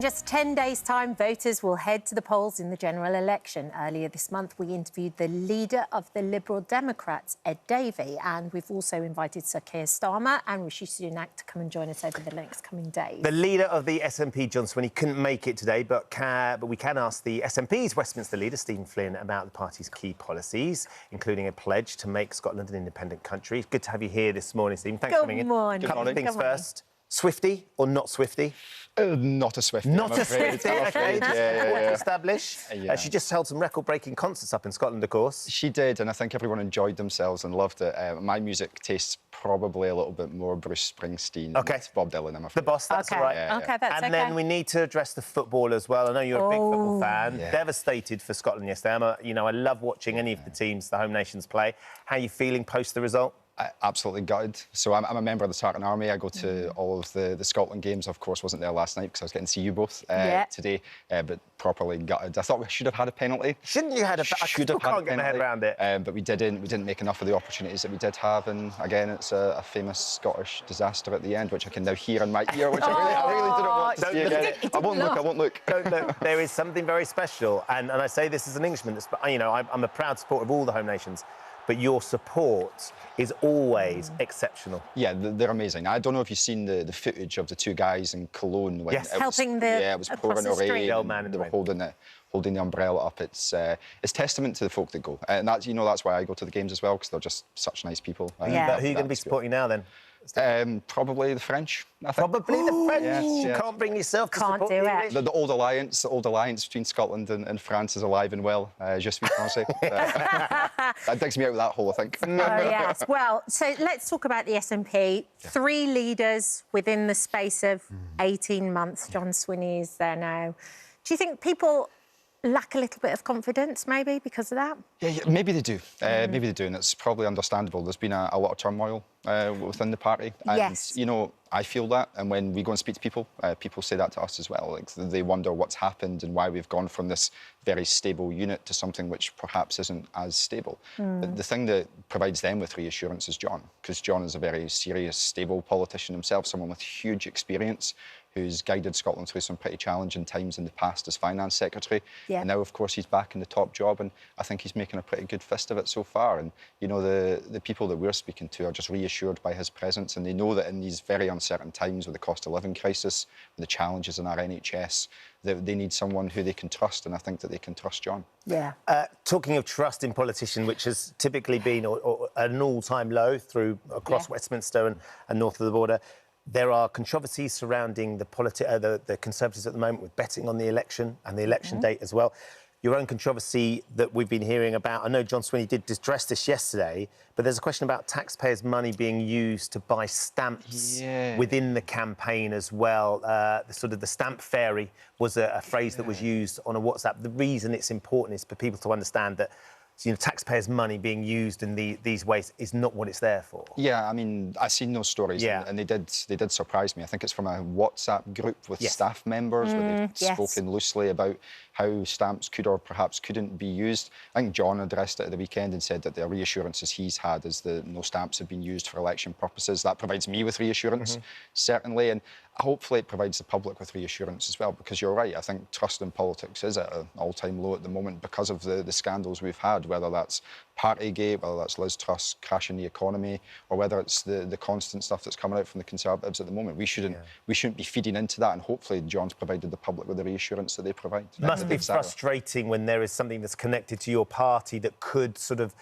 Just 10 days' time, voters will head to the polls in the general election. Earlier this month, we interviewed the leader of the Liberal Democrats, Ed Davey, and we've also invited Sir Keir Starmer and Rishi Sunak to come and join us over the next coming days. The leader of the SNP, John Swinney, couldn't make it today, but we can ask the SNP's Westminster leader, Stephen Flynn, about the party's key policies, including a pledge to make Scotland an independent country. Good to have you here this morning, Stephen. Thanks for coming in. Good morning. Couple of things first. Swifty or not Swifty? Not a Swifty. Not a Swifty, OK. Yeah. Establish. She just held some record-breaking concerts up in Scotland, of course. She did, and I think everyone enjoyed themselves and loved it. My music tastes probably a little bit more Bruce Springsteen than Bob Dylan, I'm afraid. The boss, that's all right. And then we need to address the football as well. I know you're a big football fan. Yeah. Devastated for Scotland yesterday. I love watching any of the teams, the home nations, play. How are you feeling post the result? Absolutely gutted. So I'm a member of the Tartan Army. I go to all of the Scotland games. Of course, wasn't there last night because I was getting to see you both today, but properly gutted. I thought we should have had a penalty. Shouldn't you have had a penalty? I still can't get my head around it. But we didn't. We didn't make enough of the opportunities that we did have. And again, it's a famous Scottish disaster at the end, which I can now hear in my ear, which I really didn't want to see again. I won't look. Don't look. There is something very special, and I say this as an Englishman. I'm a proud supporter of all the home nations. But your support is always exceptional. Yeah, they're amazing. I don't know if you've seen the footage of the two guys in Cologne when it was pouring rain. They were holding the umbrella up. It's testament to the folk that go, and that's why I go to the games as well, because they're just such nice people. Who are you going to be supporting now then? Probably the French, I think. Probably the French? Yes. You can't bring yourself to support do it. The old alliance between Scotland and France is alive and well. Je suis français. That digs me out of that hole, I think. Oh, yes. Well, so let's talk about the SNP. 3 leaders within the space of 18 months. John Swinney is there now. Do you think people lack a little bit of confidence, maybe, because of that? Yeah, maybe they do. Maybe they do, and it's probably understandable. There's been a lot of turmoil within the party. And, I feel that, and when we go and speak to people, people say that to us as well. Like, they wonder what's happened and why we've gone from this very stable unit to something which perhaps isn't as stable. But the thing that provides them with reassurance is John, because John is a very serious, stable politician himself, someone with huge experience, who's guided Scotland through some pretty challenging times in the past as Finance Secretary. And now, of course, he's back in the top job, and I think he's making a pretty good fist of it so far. And, the people that we're speaking to are just reassured by his presence, and they know that in these very uncertain times with the cost of living crisis, with the challenges in our NHS, they need someone who they can trust, and I think that they can trust John. Yeah. Talking of trust in politicians, which has typically been an all-time low across Westminster and north of the border, there are controversies surrounding the Conservatives at the moment with betting on the election and the election date as well. Your own controversy that we've been hearing about, I know John Swinney did address this yesterday, but there's a question about taxpayers' money being used to buy stamps within the campaign as well. The stamp fairy was a phrase that was used on a WhatsApp. The reason it's important is for people to understand that taxpayers' money being used in these ways is not what it's there for. Yeah, I mean, I've seen those stories, and they did surprise me. I think it's from a WhatsApp group with staff members where they've spoken loosely about how stamps could or perhaps couldn't be used. I think John addressed it at the weekend and said that the reassurances he's had is that no stamps have been used for election purposes. That provides me with reassurance, certainly, and hopefully it provides the public with reassurance as well, because you're right, I think trust in politics is at an all-time low at the moment because of the scandals we've had, whether that's Partygate, whether that's Liz Truss crashing the economy, or whether it's the constant stuff that's coming out from the Conservatives at the moment. We shouldn't be feeding into that, and hopefully John's provided the public with the reassurance that they provide. It must be frustrating when there is something that's connected to your party that could sort of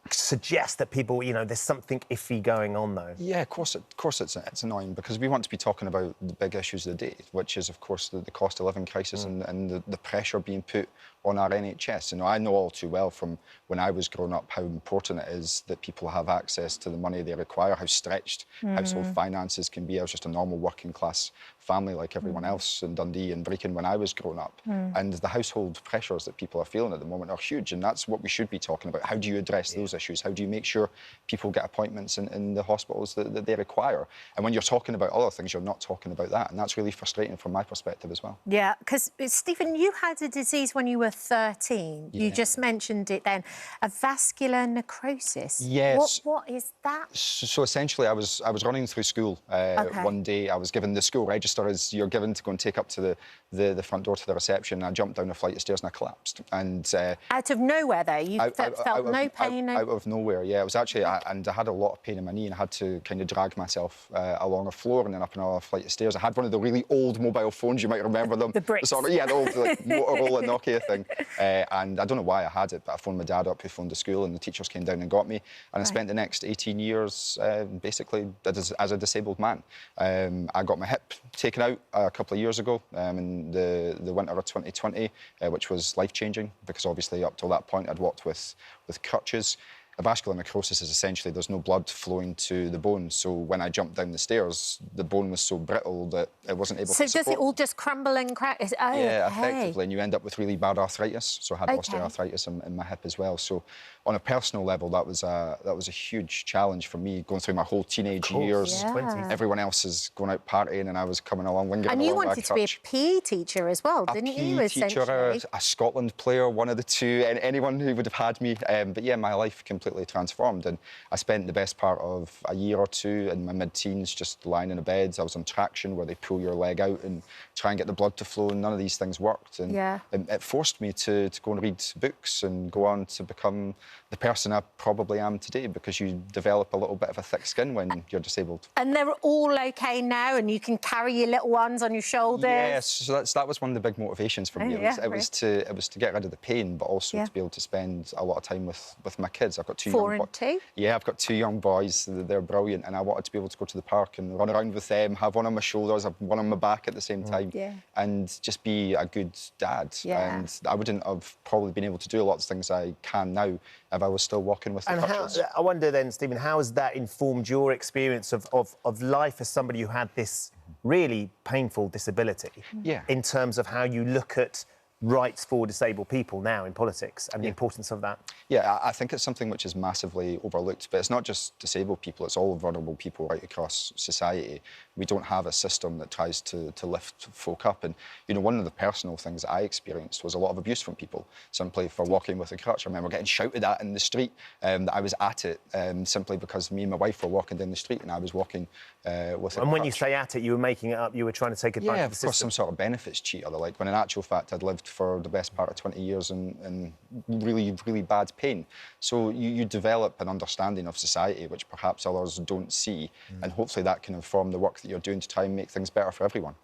suggest that people, there's something iffy going on, though. Yeah, of course it's annoying, because we want to be talking about the big issues of the day, which is, of course, the cost of living crisis and the pressure being put on our NHS. I know all too well from when I was growing up how important it is that people have access to the money they require, how stretched household finances can be. I was just a normal working class family like everyone else in Dundee and Brecon when I was growing up. And the household pressures that people are feeling at the moment are huge, and that's what we should be talking about. How do you address those issues? How do you make sure people get appointments in the hospitals that they require? And when you're talking about other things, you're not talking about that, and that's really frustrating from my perspective as well. Yeah, because, Stephen, you had a disease when you were 13. You just mentioned it then. A vascular necrosis. Yes. What is that? So essentially, I was running through school one day. I was given the school register Westminster is you're given to go and take up to the front door to the reception. I jumped down a flight of stairs and I collapsed. And out of nowhere, though, you felt no pain. Out of nowhere, yeah. It was actually, and I had a lot of pain in my knee, and I had to kind of drag myself along a floor and then up another flight of stairs. I had one of the really old mobile phones, you might remember them. The bricks. Sort of, yeah, the old like, Motorola Nokia thing. And I don't know why I had it, but I phoned my dad up, who phoned the school, and the teachers came down and got me. And I spent the next 18 years basically as a disabled man. I got my hip taken out a couple of years ago in the winter of 2020, which was life-changing because obviously up till that point I'd walked with crutches. A vascular necrosis is essentially there's no blood flowing to the bone, so when I jumped down the stairs, the bone was so brittle that it wasn't able to support. So does it all just crumble and crack? Oh, yeah, effectively, and you end up with really bad arthritis. So I had osteoarthritis in my hip as well. So on a personal level, that was a huge challenge for me, going through my whole teenage years. Yeah. Everyone else is going out partying, and I was coming along, lingering and along. You wanted to be a PE teacher as well, didn't you? A PE teacher, a Scotland player, one of the two, and anyone who would have had me. But yeah, my life completely transformed, and I spent the best part of a year or two in my mid-teens just lying in a bed. I was on traction, where they pull your leg out and try and get the blood to flow, and none of these things worked. And it forced me to go and read books and go on to become the person I probably am today, because you develop a little bit of a thick skin when you're disabled. And they're all OK now, and you can carry your little ones on your shoulders? Yes, so that was one of the big motivations for me. It was to get rid of the pain, but also to be able to spend a lot of time with my kids. I've got two 4 and 2? Yeah, I've got 2 young boys. They're brilliant, and I wanted to be able to go to the park and run around with them, have one on my shoulders, have one on my back at the same time, and just be a good dad. And I wouldn't have probably been able to do a lot of things I can now if I was still walking with the crutches. I wonder then, Stephen, how has that informed your experience of life as somebody who had this really painful disability in terms of how you look at rights for disabled people now in politics and the importance of that? Yeah, I think it's something which is massively overlooked, but it's not just disabled people, it's all vulnerable people right across society. We don't have a system that tries to lift folk up. And, you know, one of the personal things I experienced was a lot of abuse from people, simply for walking with a crutch. I remember getting shouted at in the street that I was at it simply because me and my wife were walking down the street and I was walking with a crutch. And when you say at it, you were making it up, you were trying to take advantage of the system? Yeah, of course, some sort of benefits cheater, like, when in actual fact I'd lived for the best part of 20 years in really, really bad pain. So you develop an understanding of society which perhaps others don't see, and hopefully that can inform the work that you're doing to try and make things better for everyone.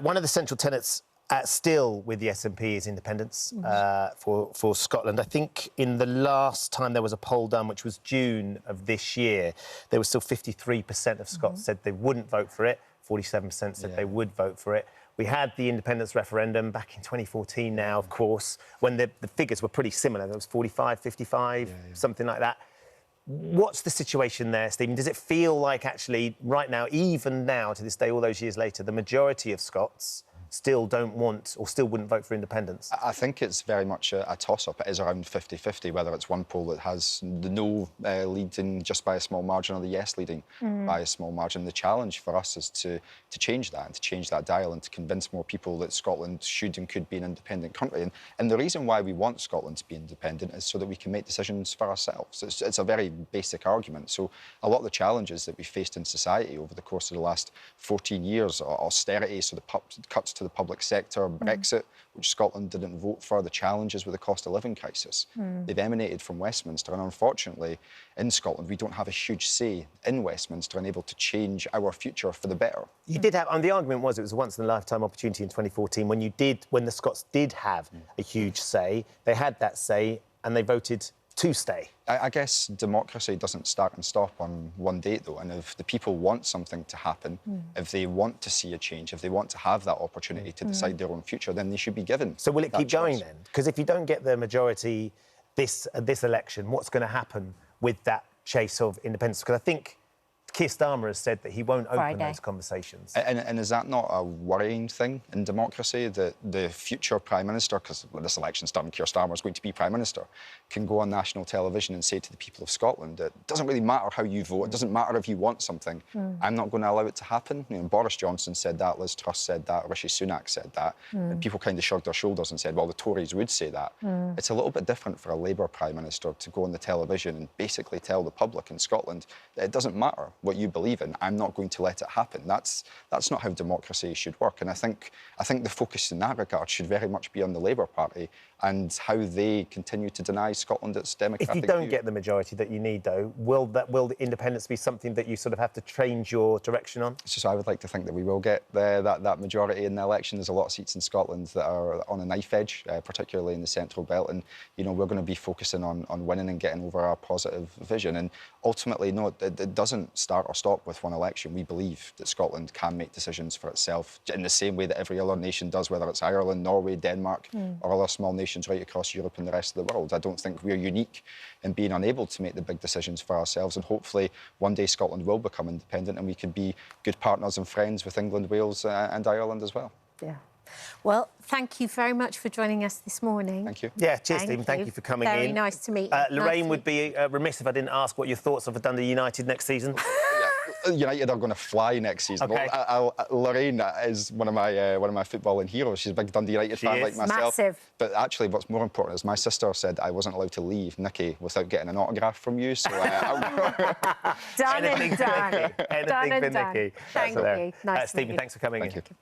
One of the central tenets still with the SNP is independence for Scotland. I think in the last time there was a poll done, which was June of this year, there was still 53% of Scots said they wouldn't vote for it, 47% said they would vote for it. We had the independence referendum back in 2014 now, of course, when the figures were pretty similar. There was 45, 55, something like that. What's the situation there, Stephen? Does it feel like actually right now, even now to this day, all those years later, the majority of Scots still don't want or still wouldn't vote for independence? I think it's very much a toss-up. It is around 50-50, whether it's one poll that has the no leading just by a small margin or the yes leading by a small margin. The challenge for us is to change that and to change that dial and to convince more people that Scotland should and could be an independent country. And the reason why we want Scotland to be independent is so that we can make decisions for ourselves. It's a very basic argument. So a lot of the challenges that we faced in society over the course of the last 14 years, austerity, so the cuts to the public sector, Brexit, which Scotland didn't vote for, the challenges with the cost of living crisis, they've emanated from Westminster. And unfortunately, in Scotland, we don't have a huge say in Westminster and able to change our future for the better. You did have, and the argument was it was a once-in-a-lifetime opportunity in 2014 when the Scots did have a huge say. They had that say and they voted to stay. I guess democracy doesn't start and stop on one date, though, and if the people want something to happen, if they want to see a change, if they want to have that opportunity to decide their own future, then they should be given. So will it keep going then? Because if you don't get the majority this election, what's going to happen with that chase of independence? Because I think Keir Starmer has said that he won't open those conversations. And is that not a worrying thing in democracy, that the future Prime Minister, because this election's done, Keir Starmer is going to be Prime Minister, can go on national television and say to the people of Scotland, it doesn't really matter how you vote, it doesn't matter if you want something, I'm not going to allow it to happen. You know, Boris Johnson said that, Liz Truss said that, Rishi Sunak said that, and people kind of shrugged their shoulders and said, well, the Tories would say that. It's a little bit different for a Labour Prime Minister to go on the television and basically tell the public in Scotland that it doesn't matter what you believe in, I'm not going to let it happen. That's not how democracy should work. And I think the focus in that regard should very much be on the Labour Party and how they continue to deny Scotland its democratic If you don't view. get the majority that you need, though, will the independence be something that you sort of have to change your direction on? So I would like to think that we will get that majority in the election. There's a lot of seats in Scotland that are on a knife edge, particularly in the central belt, and we're going to be focusing on winning and getting over our positive vision. And ultimately, no, it doesn't start or stop with one election. We believe that Scotland can make decisions for itself in the same way that every other nation does, whether it's Ireland, Norway, Denmark, or other small nations right across Europe and the rest of the world. I don't think we're unique in being unable to make the big decisions for ourselves, and hopefully one day Scotland will become independent and we can be good partners and friends with England, Wales and Ireland as well. Yeah. Well, thank you very much for joining us this morning. Thank you. Yeah, cheers, Stephen. Thank you for coming in. Very nice to meet you. Lorraine would be remiss if I didn't ask what your thoughts are for Dundee United next season. United are going to fly next season. Okay. Lorraine is one of my footballing heroes. She's a big Dundee United fan like myself. Massive. But actually, what's more important is my sister said I wasn't allowed to leave Nikki without getting an autograph from you. So done and done. Anything Done for and done. Nikki. Thank you. Nice to meet Stephen, you. thanks for coming in. Thank you.